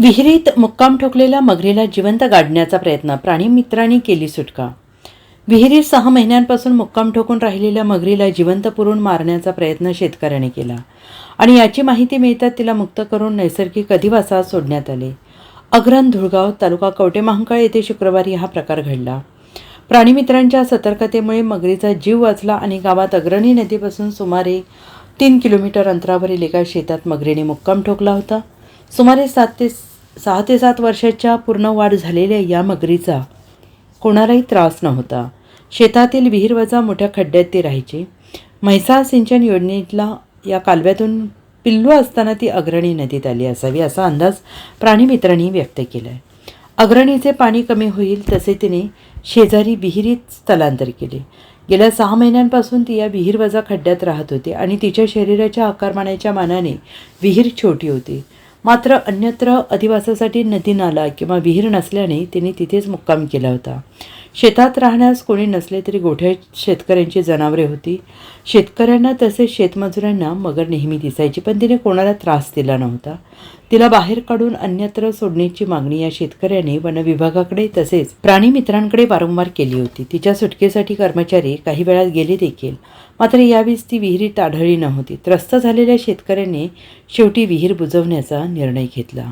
विहिरीत मुक्काम ठोकलेल्या मगरीला जिवंत गाडण्याचा प्रयत्न, प्राणीमित्रांनी केली सुटका. विहिरीत 6 महिन्यांपासून मुक्काम ठोकून राहिलेल्या मगरीला जिवंत पुरून मारण्याचा प्रयत्न शेतकऱ्याने केला आणि याची माहिती मिळताच तिला मुक्त करून नैसर्गिक अधिवासात सोडण्यात आले. अग्रण, धुळगाव तालुका कवठेमहांकाळ येथे शुक्रवारी हा प्रकार घडला. प्राणीमित्रांच्या सतर्कतेमुळे मगरीचा जीव वाचला आणि गावात अग्रणी नदीपासून सुमारे 3 किलोमीटर अंतरावरील एका शेतात मगरीने मुक्काम ठोकला होता. सुमारे 6 ते 7 वर्षाच्या पूर्ण वाढ झालेल्या या मगरीचा कोणालाही त्रास नव्हता. शेतातील विहीरवजा मोठ्या खड्ड्यात ती राहायची. म्हैसाळ सिंचन योजनेतला या कालव्यातून पिल्लू असताना ती अग्रणी नदीत आली असावी असा अंदाज प्राणीमित्रांनी व्यक्त केला आहे. अग्रणीचे पाणी कमी होईल तसे तिने शेजारी विहिरीत स्थलांतर केले. गेल्या 6 महिन्यांपासून ती या विहीरवजा खड्ड्यात राहत होती आणि तिच्या शरीराच्या आकारमानाच्या मानाने विहीर छोटी होती. मात्र अन्यत्र अधिवासासाठी नदी, नाला किंवा विहीर नसल्याने तिने तिथेच मुक्काम केला होता. शेतात राहण्यास कोणी नसले तरी गोठ्यात शेतकऱ्यांची जनावरे होती. शेतकऱ्यांना तसेच शेतमजुरांना मगर नेहमी दिसायची, पण तिने कोणाला त्रास दिला नव्हता. तिला बाहेर काढून अन्यत्र सोडण्याची मागणी या शेतकऱ्याने वनविभागाकडे तसेच प्राणीमित्रांकडे वारंवार केली होती. तिच्या सुटकेसाठी कर्मचारी काही वेळात गेले देखील, मात्र यावेळेस ती विहिरीत आढळली नव्हती. त्रस्त झालेल्या शेतकऱ्यांनी शेवटी विहीर बुजवण्याचा निर्णय घेतला.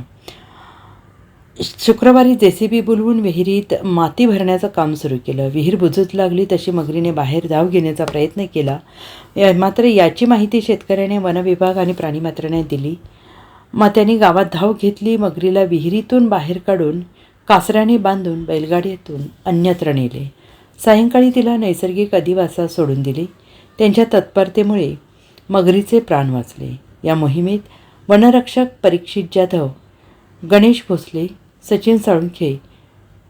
शुक्रवारी JCB बोलवून विहिरीत माती भरण्याचं काम सुरू केलं. विहीर बुजत लागली तशी मगरीने बाहेर धाव घेण्याचा प्रयत्न केला. मात्र याची माहिती शेतकऱ्याने वनविभाग आणि प्राणीमित्रांना दिली. मग त्यांनी गावात धाव घेतली. मगरीला विहिरीतून बाहेर काढून कासऱ्याने बांधून बैलगाडीतून अन्यत्र नेले. सायंकाळी तिला नैसर्गिक अधिवासात सोडून दिले. त्यांच्या तत्परतेमुळे मगरीचे प्राण वाचले. या मोहिमेत वनरक्षक परीक्षित जाधव, गणेश भोसले, सचिन साळुंखे,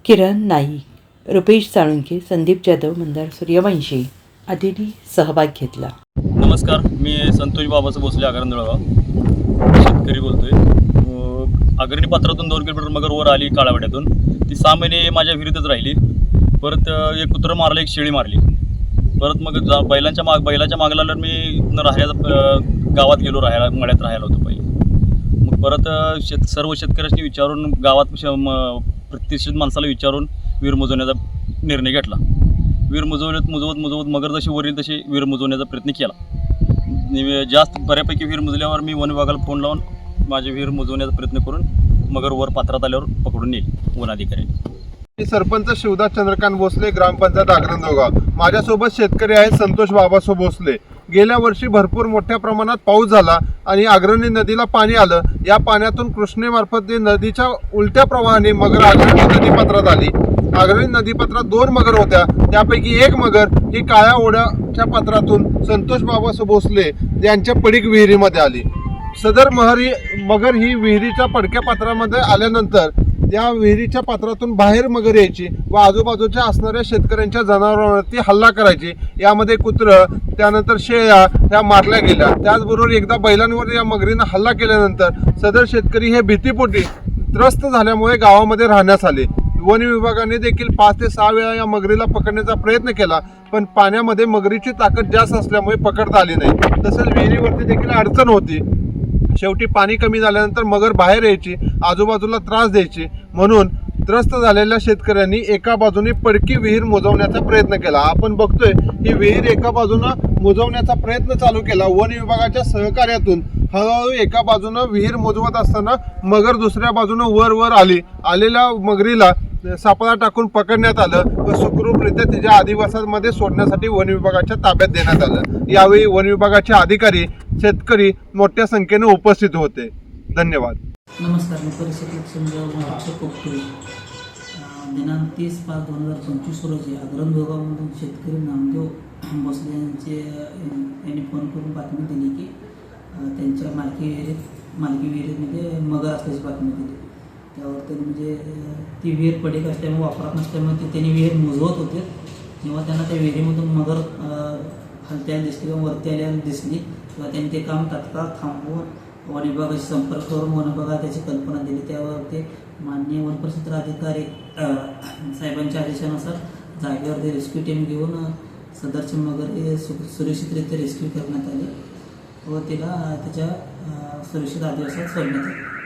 किरण नाईक, रुपेश साळुंखे, संदीप जाधव, मंदार सूर्यवंशी आदींनी सहभाग घेतला. नमस्कार, मी संतोष बाबाचं भोसले, अग्रण, धुळगाव शेतकरी बोलतोय. अग्रणी पात्रातून 2 किलोमीटर मगर वर आली काळावाड्यातून. ती 6 महिने माझ्या विहिरीतच राहिली. परत एक कुत्रं मारलं, एक शेळी मारली. परत मग बैलाच्या मागं लागल्यावर मी राहायला गावात गेलो, मळ्यात राहायला होतो पहिले. मग परत सर्व शेतकऱ्यांनी विचारून गावात प्रतिष्ठित माणसाला विचारून विहीर मुजवण्याचा निर्णय घेतला. विहीर मुजवत मगर जशी वर येईल तशी विहीर मुजवण्याचा प्रयत्न केला. जास्त बऱ्यापैकी विहीर मुजल्यावर मी वन विभागाला फोन लावून माझी विहीर मुजवण्याचा प्रयत्न करून मगर वर पात्रात आल्यावर पकडून नेली वन अधिकाऱ्यांनी. मी सरपंच शिवदास चंद्रकांत भोसले, ग्रामपंचायत अग्रण, धुळगाव. माझ्यासोबत शेतकरी आहेत संतोष बाबासो भोसले. गेल्या वर्षी भरपूर मोठ्या प्रमाणात पाऊस झाला आणि अग्रणी नदीला पाणी आलं. या पाण्यातून कृष्णेमार्फत नदीच्या उलट्या प्रवाहाने मगर अग्रणी नदीपात्रात आली. अग्रणी नदीपात्रात 2 मगर होत्या, त्यापैकी एक मगर ही काळ्या ओढ्याच्या पात्रातून संतोष बाबासो भोसले यांच्या पडीक विहिरीमध्ये आली. सदर मगर ही विहिरीच्या पडक्या पात्रामध्ये आल्यानंतर त्या विहिरीच्या पात्रातून बाहेर मगर यायची व आजूबाजूच्या असणाऱ्या शेतकऱ्यांच्या जनावरांवरती हल्ला करायची. यामध्ये कुत्रं, त्यानंतर शेळ्या ह्या मारल्या गेल्या. त्याचबरोबर एकदा बैलांवर या मगरीनं हल्ला केल्यानंतर सदर शेतकरी हे भीतीपोटी त्रस्त झाल्यामुळे गावामध्ये राहण्यास आले. वन विभागाने देखील 5 ते 6 वेळा या मगरीला पकडण्याचा प्रयत्न केला, पण पाण्यामध्ये मगरीची ताकद जास्त असल्यामुळे पकडता आली नाही. तसंच विहिरीवरती देखील अडचण होती. शेवटी पाणी कमी झाल्यानंतर मगर बाहेर यायची, आजूबाजूला त्रास द्यायची. म्हणून त्रस्त झालेल्या शेतकऱ्यांनी एका बाजूने पडकी विहीर मुजवण्याचा प्रयत्न केला. आपण बघतोय ही विहीर एका बाजूनं मुजवण्याचा प्रयत्न चालू केला. वन विभागाच्या सहकार्यातून हळूहळू एका बाजूनं विहीर मुजवत असताना मगर दुसऱ्या बाजूनं वर आली. आलेल्या मगरीला सापळा टाकून पकडण्यात आलं व सुखरूपरित्या तिच्या अधिवासामध्ये सोडण्यासाठी वन विभागाच्या ताब्यात देण्यात आलं. यावेळी वन विभागाचे अधिकारी, शेतकरी मोठ्या संख्येने उपस्थित होते. धन्यवाद. नमस्कार, मी परिषदेत वनरक्षक कोकटे. दिनांक 30/5/2025 रोजी अग्रण, धुळगावमधून शेतकरी नामदेव भोसले यांनी फोन करून बातमी दिली की त्यांच्या मालकी विहिरीमध्ये मगर असल्याची बातमी दिली. त्यावर त्यांनी म्हणजे ती विहीर पडीक असल्यामुळे वापरात नसल्यामुळे त्यांनी विहीर मुजवत होते. जेव्हा त्यांना त्या विहिरीमधून मगर हलत्याला दिसली किंवा वरती आल्याला दिसली तेव्हा त्यांनी ते काम तात्काळ थांबवून वन विभागाशी संपर्क करून वन विभागाला त्याची कल्पना दिली. त्यावर ते माननीय वनपरिक्षेत्र अधिकारी साहेबांच्या आदेशानुसार जागेवर ते रेस्क्यू टीम घेऊन सदरचे मगर सुरक्षितरित्या रेस्क्यू करण्यात आले व तिला त्याच्या सुरक्षित अधिवासात सोडण्यात आले.